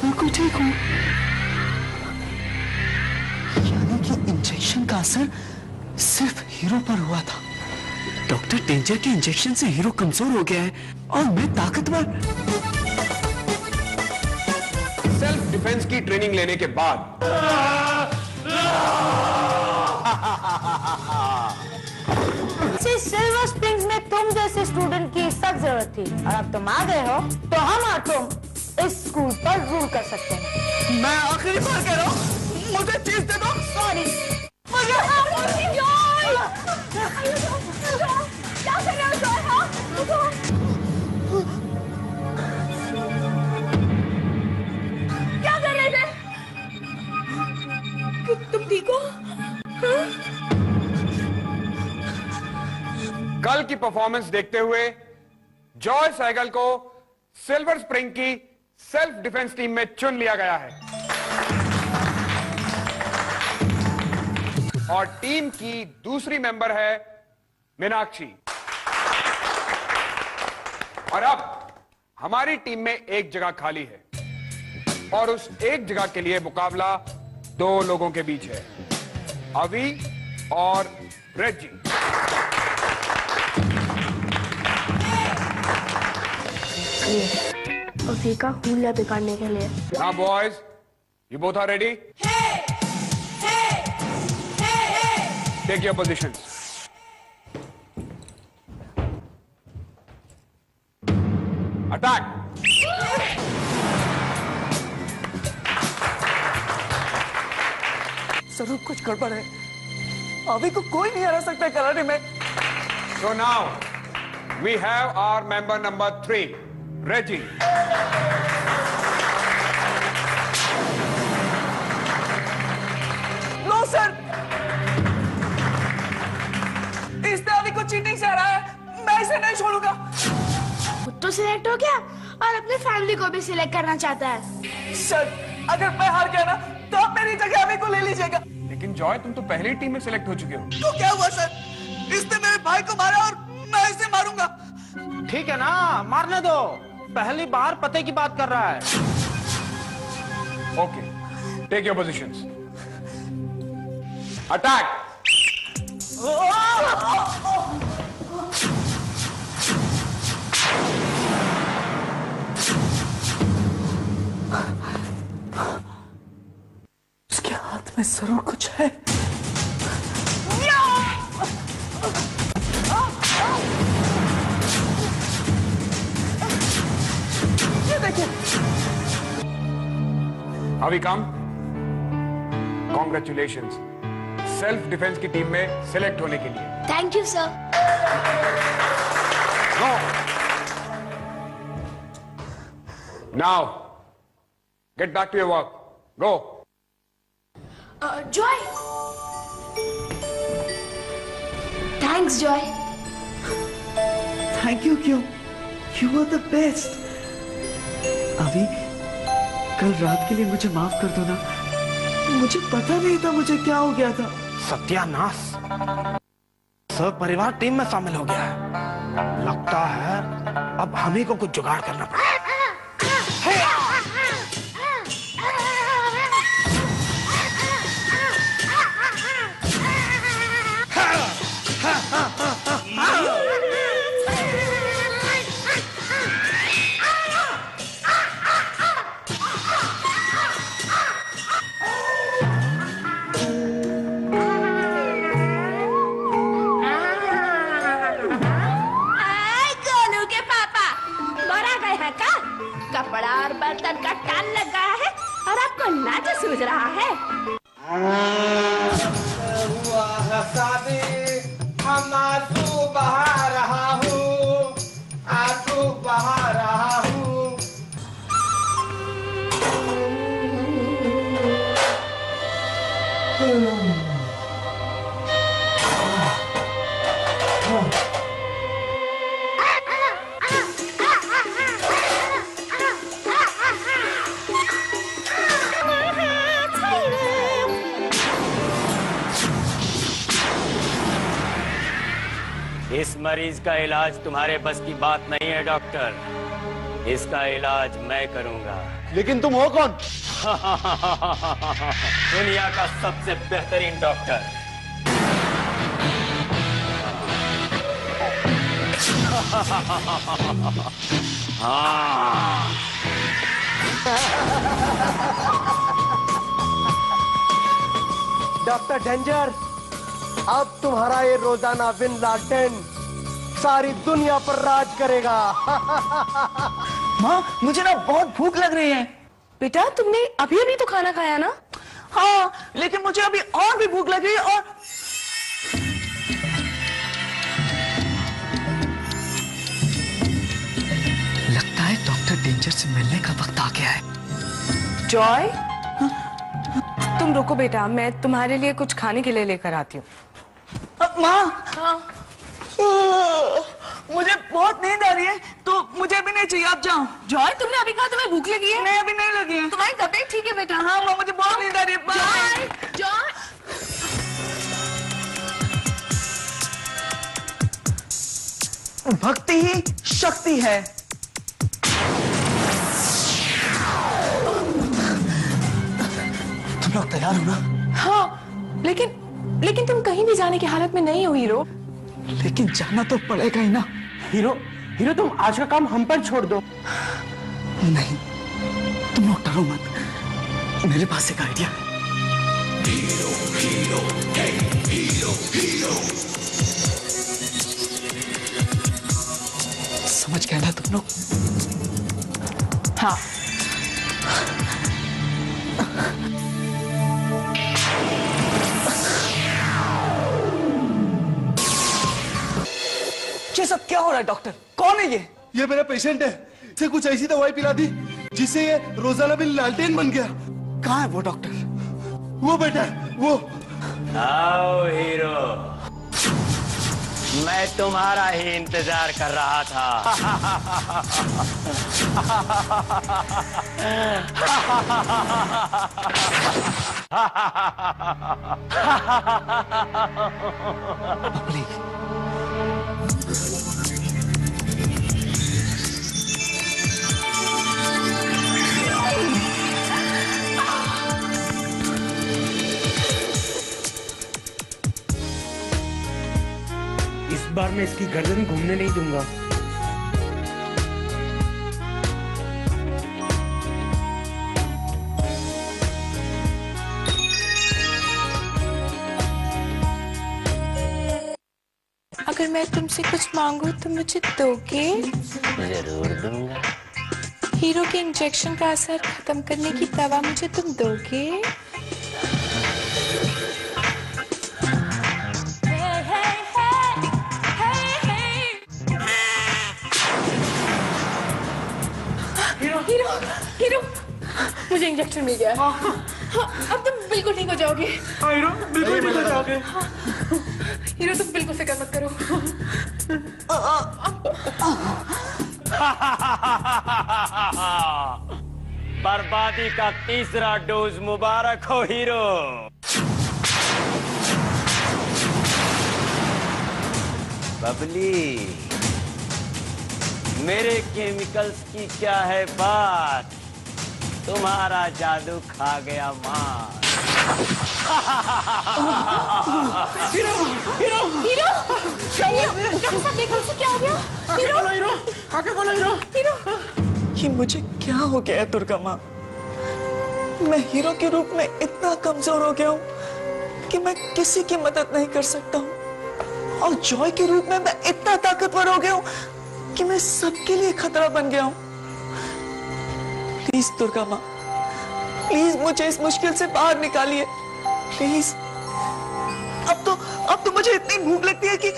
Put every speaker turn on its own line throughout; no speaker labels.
बिल्कुल ठीक हूँ। यानी कि इंजेक्शन का असर सिर्फ हीरो पर हुआ था। डॉक्टर डेंजर के इंजेक्शन से हीरो कमजोर हो गया है और मैं ताकतवर।
सेल्फ डिफेंस की ट्रेनिंग लेने के बाद
सिल्वर स्प्रिंग्स में तुम जैसे स्टूडेंट की सख्त जरूरत थी और अब तुम आ गए हो तो हम और तुम इस स्कूल पर रूल कर सकते हैं।
मैं आखिरी बार कह रहा हूँ, मुझे चीज दे दो।
सॉरी। क्या कर रहे हो जॉय? हाँ क्या कर रहे थे? तुम ठीक हो?
कल की परफॉर्मेंस देखते हुए जॉय सहगल को सिल्वर स्प्रिंग की सेल्फ डिफेंस टीम में चुन लिया गया है और टीम की दूसरी मेंबर है मीनाक्षी। और अब हमारी टीम में एक जगह खाली है और उस एक जगह के लिए मुकाबला दो लोगों के बीच है, अभी और रेजी।
उसी का हुलिया बिगाड़ने के लिए।
Now boys, you both are ready? Take your positions. Attack!
जरूर कुछ गड़बड़ है। अभी को कोई नहीं हरा सकता कराटे में।
So now we have our member number 3, Reggie.
No sir, इसने अभी को चीटिंग से हराया है। मैं इसे नहीं छोड़ूंगा।
खुद तो सिलेक्ट हो गया और अपने फैमिली को भी सिलेक्ट करना चाहता है।
सर, अगर मैं हार गया ना तो आप मेरी जगह अभी को ले लीजिएगा।
लेकिन जॉय, तुम तो पहले ही टीम में सिलेक्ट हो चुके हो।
तो क्या हुआ सर? इसने मेरे भाई को मारा और मैं इसे मारूंगा।
ठीक है ना, मारने दो। पहली बार पते की बात कर रहा है।
Okay, take your positions. Attack!
उसके हाथ में जरूर कुछ है। ये देखिए।
अभी कम, कॉन्ग्रेचुलेशंस सेल्फ डिफेंस की टीम में सिलेक्ट होने के लिए।
Thank you sir.
No, now get back to your work, go.
Joy, thanks Joy.
Thank you क्यों? You are the best. अभी कल रात के लिए मुझे माफ कर दो ना। मुझे पता नहीं था मुझे क्या हो गया था।
सत्यानाश, सब परिवार टीम में शामिल हो गया है। लगता है अब हम ही को कुछ जुगाड़ करना पड़ेगा।
कपड़ा और बर्तन का टाल लगा है और आपको नाच सूझ रहा है।
हुआ है शादी, हम आंसू बहा रहा हूँ, आंसू बहा रहा हूँ।
इस मरीज का इलाज तुम्हारे बस की बात नहीं है डॉक्टर, इसका इलाज मैं करूंगा।
लेकिन तुम हो कौन?
दुनिया का सबसे बेहतरीन डॉक्टर। हाँ।
डॉक्टर डेंजर, अब तुम्हारा ये रोजाना बिन लालटेन सारी दुनिया पर राज करेगा।
माँ, मुझे ना बहुत भूख लग रही है।
बेटा तुमने अभी अभी तो खाना खाया ना?
हाँ, लेकिन मुझे अभी और भी भूख लग रही है। और लगता है डॉक्टर डेंजर से मिलने का वक्त आ गया है।
जॉय, तुम रुको बेटा, मैं तुम्हारे लिए कुछ खाने के लिए लेकर आती हूँ।
माँ, मुझे बहुत नींद आ रही है, तो मुझे भी नहीं चाहिए, आप जाओ।
जॉय, तुमने अभी कहा तुम्हें भूख लगी है?
नहीं, अभी नहीं लगी है।
तुम्हारी तबीयत ठीक है बेटा?
हाँ माँ, मुझे बहुत नींद आ रही है। बाय।
जॉय,
भक्ति ही शक्ति है। तुम लोग तैयार हो ना?
हाँ, लेकिन तुम कहीं भी जाने की हालत में नहीं हो हीरो।
लेकिन जाना तो पड़ेगा ही ना।
हीरो तुम आज का काम हम पर छोड़ दो।
नहीं, तुम लोग डरो मत, मेरे पास एक आइडिया है। समझ गए ना तुम लोग?
हाँ।
ये सब क्या हो रहा है डॉक्टर? कौन है ये?
ये मेरा पेशेंट है, इसे कुछ ऐसी दवाई पिला दी जिससे ये रोजाना बिन लालटेन बन गया।
कहाँ है वो डॉक्टर?
वो बेटा, वो।
आओ हीरो, मैं तुम्हारा ही इंतजार कर रहा था।
इस बार मैं इसकी गर्दन घूमने नहीं दूंगा।
अगर मैं तुमसे कुछ मांगू तो मुझे दोगे?
जरूर दूंगा।
हीरो के इंजेक्शन का असर खत्म करने की दवा मुझे तुम दोगे?
हीरो, मुझे इंजेक्शन मिल गया। अब तुम बिल्कुल ठीक हो जाओगे।
हीरो बिल्कुल ठीक हो जाओगे।
हीरो तुम बिल्कुल फिक्र मत करो।
बर्बादी का तीसरा डोज मुबारक हो हीरो। बबली, मेरे केमिकल्स की क्या है बात, तुम्हारा जादू खा गया मार।
हीरो, डॉक्टर साहब देखो उसे क्या हो गया? हीरो,
आके बोलो हीरो।
ये मुझे क्या हो गया है दुर्गा माँ? मैं हीरो के रूप में इतना कमजोर हो गया हूँ कि मैं किसी की मदद नहीं कर सकता हूँ, और जॉय के रूप में मैं इतना ताकतवर हो गया हूँ कि मैं सबके लिए खतरा बन गया हूँ। प्लीज दुर्गा माँ, प्लीज मुझे इस मुश्किल से बाहर निकालिए, प्लीज। अब तो मुझे इतनी भूख लगती है कि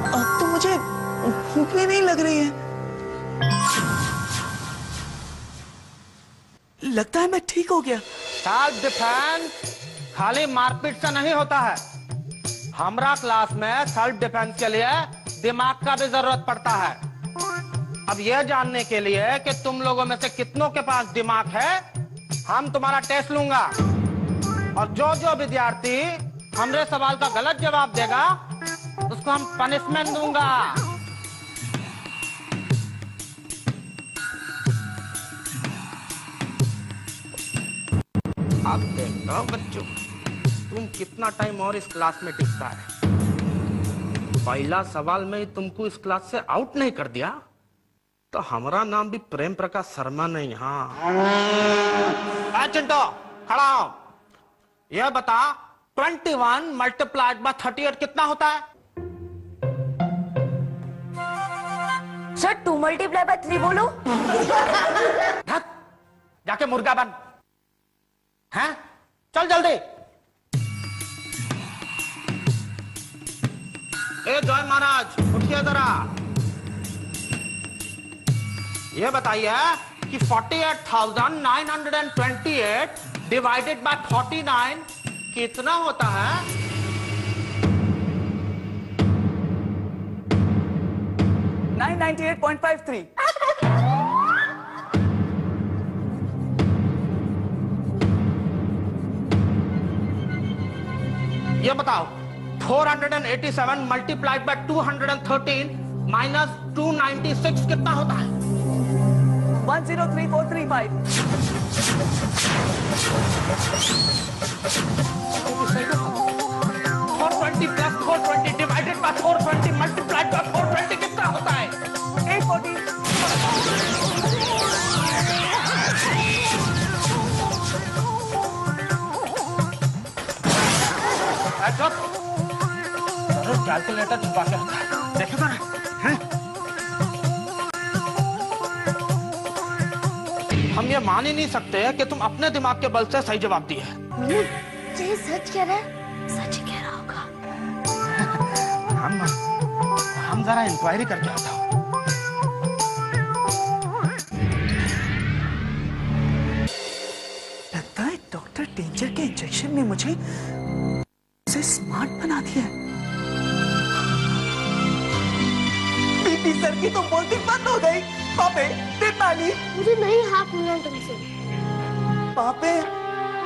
अब तो मुझे भूख भी नहीं लग रही है। लगता है मैं ठीक हो गया।
सेल्फ डिफेंस खाली मारपीट से नहीं होता है। हमारा क्लास में सेल्फ डिफेंस के लिए दिमाग का भी जरूरत पड़ता है। अब यह जानने के लिए कि तुम लोगों में से कितनों के पास दिमाग है, हम तुम्हारा टेस्ट लूंगा, और जो विद्यार्थी हमरे सवाल का गलत जवाब देगा उसको हम पनिशमेंट दूंगा। बताओ बच्चों, तुम कितना टाइम और इस क्लास में टिकता है? पहला सवाल में ही तुमको इस क्लास से आउट नहीं कर दिया तो हमारा नाम भी प्रेम प्रकाश शर्मा नहीं। हाँ चिंटो खड़ा हो, यह बता 21 मल्टीप्लाइड बाय 38 कितना होता है?
सर 2 मल्टीप्लाई बाय 3 बोलो।
धत, जाके मुर्गा बन। हैं? चल जल्दी। ए जॉय महाराज उठिए जरा। ये बताइए कि 48,928 डिवाइडेड बाय 49 कितना होता है?
$998.53।
ये बताओ 487 मल्टीप्लाइड बाय 213 माइनस 296 कितना होता है?
103435।
420 plus 420 divided by 420 multiplied by 420 कितना होता है?
840।
कैलकुलेटर छुपा के रखा है, देखेगा ना? हैं? हम ये मान ही नहीं सकते कि तुम अपने दिमाग के बल से सही जवाब दिए।
ये सच कह रहा है, सच ही कह रहा होगा।
हम जरा इंक्वायरी करके आता हूँ।
लगता है डॉक्टर डेंजर के इंजेक्शन ने मुझे स्मार्ट बना दिया है। पीपी सर की तो बोलती बंद हो गई। पापे दे पानी।
मुझे नहीं हाथ मिला तुमसे।
पापे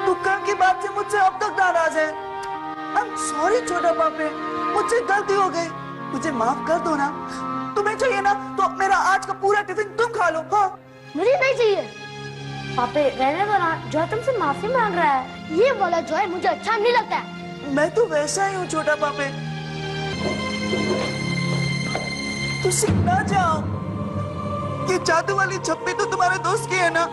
तू कल की बात से मुझसे अब तक नाराज है। I'm sorry छोटा पापे, मुझसे गलती हो गई, मुझे माफ कर दो ना। तुम्हें चाहिए ना तो मेरा आज का पूरा टिफिन तुम खा लो। हाँ
मुझे नहीं चाहिए। पापे रहने दो ना, जॉय तुमसे माफी मांग रहा है। ये वाला जॉय मुझे अच्छा नहीं लगता है।
मैं तो वैसा ही हूँ छोटा पापे। तू सीखना जाओ। ये जादू वाली छप्पी तो तुम्हारे दोस्त की है ना?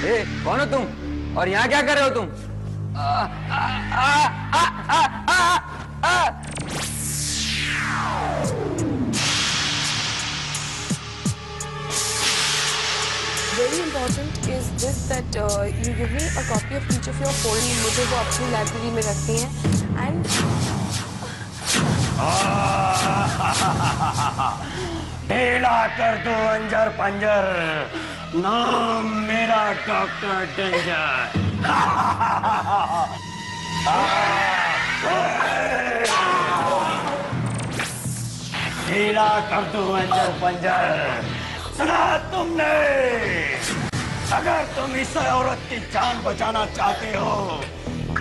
ए, कौन हो तुम और यहाँ क्या कर रहे हो तुम?
Very important is this that you give me a copy of each of your poems. मुझे वो अपनी लाइब्रेरी में रखती हैं and
ढीला कर दो अंजर पंजर, नाम मेरा डॉक्टर डेंजर। ढीला कर दो अंजर पंजर। सुना तुमने? अगर तुम इस औरत की जान बचाना चाहते हो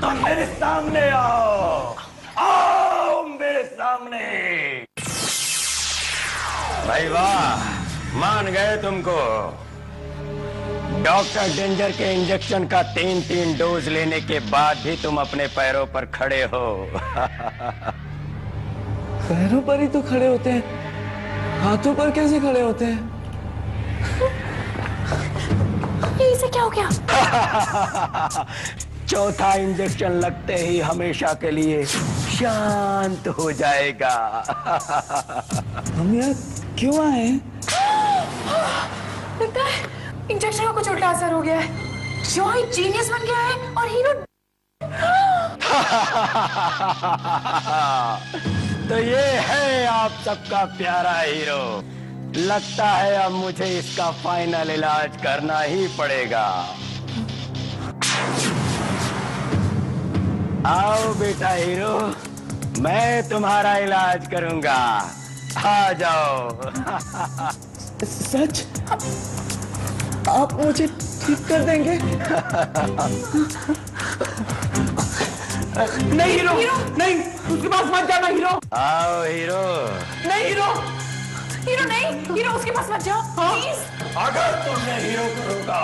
तो मेरे सामने आओ, आओ मेरे सामने। भाई वाह, मान गए तुमको। डॉक्टर डेंजर के इंजेक्शन का 3-3 डोज लेने के बाद भी तुम अपने पैरों पर खड़े हो।
पैरों पर ही तो खड़े होते हैं, हाथों पर कैसे खड़े होते हैं?
इसे क्या हो गया?
चौथा इंजेक्शन लगते ही हमेशा के लिए शांत हो जाएगा।
हम यहाँ क्यों आए हैं?
लगता है इंजेक्शन का कुछ उल्टा असर हो गया है। जॉय जीनियस बन गया है और हीरो।
तो ये है आप सबका प्यारा हीरो। लगता है अब मुझे इसका फाइनल इलाज करना ही पड़ेगा। आओ बेटा हीरो, मैं तुम्हारा इलाज करूंगा। आ जाओ।
सच? आप मुझे ठीक कर देंगे? नहीं हीरो, नहीं, उसके पास मत जाना हीरो।
आओ हीरो।
नहीं हीरो,
हीरो नहीं, हीरो उसके पास मत जाओ प्लीज।
अगर तुमने हीरो को रोका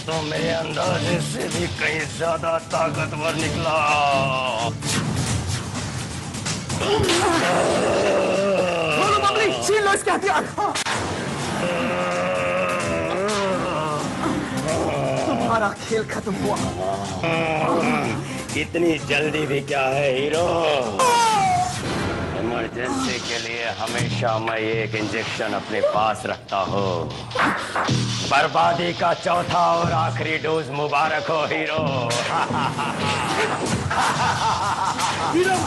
तो मेरे अंदाजे से भी कहीं ज्यादा ताकतवर निकला।
छीन लो इसके हथियार। तुम्हारा खेल खत्म हुआ।
इतनी जल्दी भी क्या है हीरो? इमरजेंसी के लिए हमेशा मैं एक इंजेक्शन अपने पास रखता हूँ। बर्बादी का चौथा और आखिरी डोज मुबारक हो हीरो।
हीरो